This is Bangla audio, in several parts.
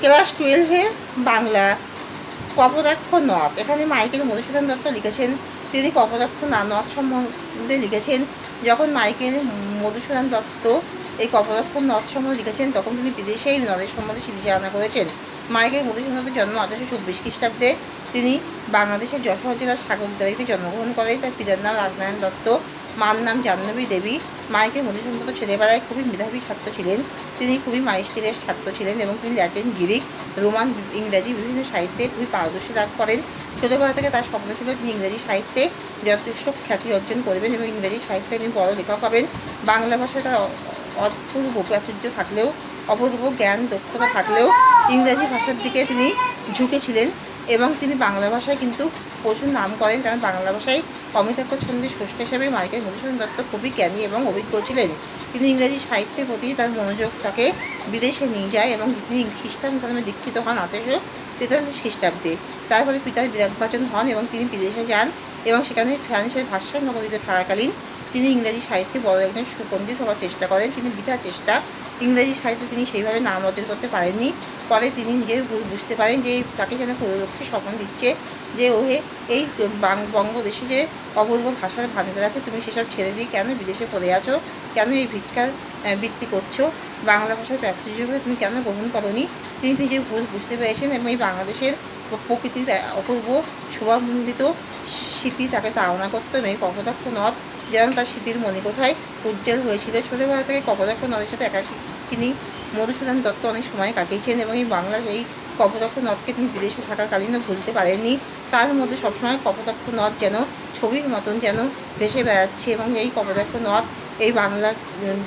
ক্লাস 12-এ বাংলা কপোতাক্ষ নদ। এখানে মাইকেল মধুসূদন দত্ত লিখেছেন। তিনি কপোতাক্ষ নদ সম্বন্ধে লিখেছেন। যখন মাইকেল মধুসূদন দত্ত এই কপোতাক্ষ নদ সম্বন্ধে লিখেছেন তখন তিনি বিদেশে এই নদের সম্বন্ধে স্মৃতিচারণা করেছেন। মাইকেল মধুসূদন দত্তের জন্ম 1824 খ্রিস্টাব্দে। তিনি বাংলাদেশের যশোর জেলার সাগরদিঘিতে জন্মগ্রহণ করেন। তার পিতার নাম রাজনারায়ণ দত্ত, মার নাম জাহ্নবী দেবী। মাইকেল মধুসূদন দত্ত ছেলেবেলায় খুবই মেধাবী ছাত্র ছিলেন। তিনি খুবই মাইস্টিরের ছাত্র ছিলেন এবং তিনি ল্যাটিন, গ্রিক, রোমান, ইংরাজি বিভিন্ন সাহিত্যে খুবই পারদর্শী লাভ করেন। ছোটোবেলা থেকে তার স্বপ্ন ছিল তিনি ইংরাজি সাহিত্যে যথেষ্ট খ্যাতি অর্জন করবেন এবং ইংরাজি সাহিত্যে তিনি বড় লেখক হবেন। বাংলা ভাষায় তার অপূর্ব প্রাচুর্য থাকলেও, অপূর্ব জ্ঞান দক্ষতা থাকলেও ইংরাজি ভাষার দিকে তিনি ঝুঁকেছিলেন এবং তিনি বাংলা ভাষায় কিন্তু প্রচুর নাম করেন, কারণ বাংলা ভাষায় অমিতাক্ষ ছন্দের স্রষ্টা হিসাবে মাইকেল মধুসূদন দত্ত খুবই জ্ঞানী এবং অভিজ্ঞ ছিলেন। কিন্তু ইংরেজি সাহিত্যের প্রতি তার মনোযোগ তাকে বিদেশে নিয়ে যায় এবং তিনি খ্রিস্টান ধর্মে দীক্ষিত হন 1843 খ্রিস্টাব্দে। তার ফলে পিতার বিরাগভাজন হন এবং তিনি বিদেশে যান এবং সেখানে ফ্রান্সের ভার্সাই নগরীতে থাকাকালীন তিনি ইংরেজি সাহিত্যে বড় একজন সুপণ্ডিত হওয়ার চেষ্টা করেন। কিন্তু বৃথা চেষ্টা, ইংরেজি সাহিত্যে তিনি সেইভাবে নাম অর্জন করতে পারেননি। পরে তিনি নিজের ভুল বুঝতে পারেন যে তাকে যেন পুরোলক্ষ্মী স্বপ্ন দিচ্ছে যে ওহে এই বঙ্গদেশে যে অপূর্ব ভাষার ভান্ডার আছে, তুমি সেসব ছেড়ে দিয়ে কেন বিদেশে পড়ে আছো, কেন এই ভিক্ষার বৃত্তি করছো, বাংলা ভাষার প্রাচুর্য তুমি কেন গ্রহণ করনি। তিনি নিজের ভুল বুঝতে পেরেছেন এবং এই বাংলাদেশের প্রকৃতির অপূর্ব শোভামণ্ডিত স্মৃতি তাকে তাড়না করতো এবং এই কপোতাক্ষ নদ যেন তার স্মৃতির মণিকোঠায় উজ্জ্বল হয়েছিল। ছোটোবেলা থেকে কপোতাক্ষ নদের সাথে তিনি মধুসূদন দত্ত অনেক সময় কাটিয়েছেন এবং এই বাংলার এই কপোতাক্ষ নদকে তিনি বিদেশে থাকাকালীনও ভুলতে পারেননি। তার মধ্যে সবসময় কপোতাক্ষ নদ যেন ছবির মতন যেন ভেসে বেড়াচ্ছে এবং এই কপোতাক্ষ নদ এই বাংলার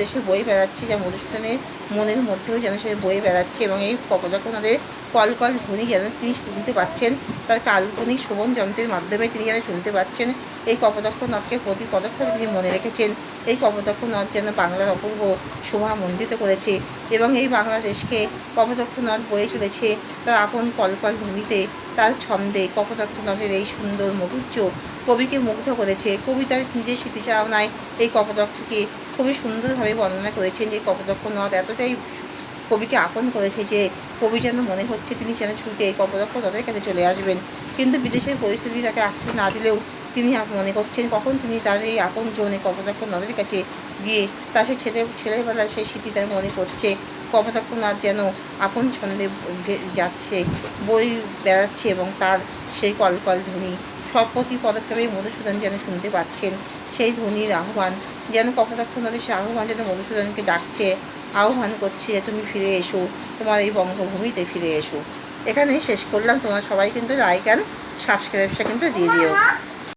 দেশে বয়ে বেড়াচ্ছে, যা মধুসূদনের মনের মধ্যেও যেন সে বয়ে বেড়াচ্ছে এবং এই কপোতাক্ষ নদের কলকল ধ্বনি যেন তিনি শুনতে পাচ্ছেন, তার কাল্পনিক শোভন যন্ত্রের মাধ্যমে তিনি যেন শুনতে পাচ্ছেন। এই কপোতাক্ষ নদকে প্রতি পদক্ষেপে তিনি মনে রেখেছেন। এই কপোতাক্ষ নদ যেন বাংলার অপূর্ব শোভামণ্ডিত করেছে এবং এই বাংলাদেশকে কপোতাক্ষ নদ বয়ে চলেছে তার আপন কলকল ধ্বনিতে, তার ছন্দে। কপোতাক্ষ নদের এই সুন্দর মধুর্য কবিকে মুগ্ধ করেছে। কবিতার নিজের স্মৃতিচারণায় এই কপোতাক্ষকে খুবই সুন্দরভাবে বর্ণনা করেছেন যে কপোতাক্ষ নদ এতটাই কবিকে আপন করেছে যে কবি যেন মনে হচ্ছে তিনি যেন ছুটে এই কপোতাক্ষ নদের কাছে চলে আসবেন। কিন্তু বিদেশের পরিস্থিতি তাকে আসতে না দিলেও তিনি মনে করছেন কখন তিনি তার এই আপন জনে কপোতাক্ষ নদের কাছে গিয়ে তার সেই ছেলেবেলার সেই স্মৃতি তার মনে পড়ছে। কপোতাক্ষ নদ যেন আপন ছন্দে যাচ্ছে, বই বেড়াচ্ছে এবং তার সেই কলকল ধ্বনি সব প্রতি পদক্ষেপে মধুসূদন যেন শুনতে পাচ্ছেন। সেই ধ্বনির আহ্বান যেন কপোতাক্ষ নদের সে আহ্বান যেন মধুসূদনকে ডাকছে, আহ্বান করছে যে তুমি ফিরে এসো, তোমার এই বঙ্গভূমিতে ফিরে এসো। এখানেই শেষ করলাম। তোমরা সবাই কিন্তু লাইক অ্যান্ড সাবস্ক্রাইবটা কিন্তু দিয়ে দিও।